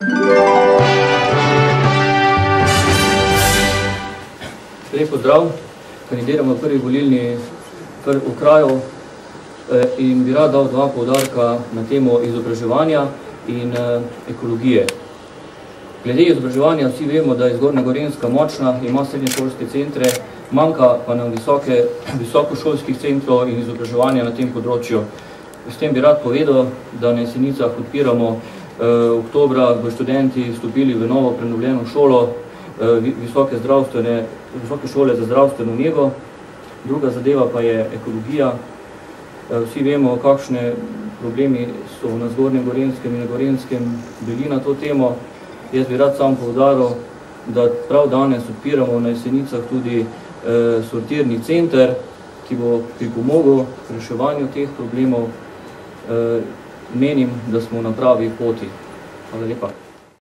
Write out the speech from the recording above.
Lep pozdrav, kandidiramo v prvi volilni okraju in bi rad dal dva poudarka na temo izobraževanja in ekologije. Glede izobraževanja vsi vemo, da je Zgornja Gorenjska močna, ima srednješolske centre, manjka pa nam visokošolskih centrov in izobraževanja na tem področju. S tem bi rad povedal, da na Jesenicah odpiramo oktobra, bo študenti vstopili v novo prenovljeno šolo, visoke šole za zdravstveno nego. Druga zadeva pa je ekologija. Vsi vemo, kakšne problemi so na Zgornjem Gorenjskem in na Gorenskem bili na to temo. Jaz bi rad sam poudaril, da prav danes odpiramo na Jesenicah tudi sortirni center, ki bo pripomogel k reševanju teh problemov. Menim, da smo na pravi poti. Hvala lepa.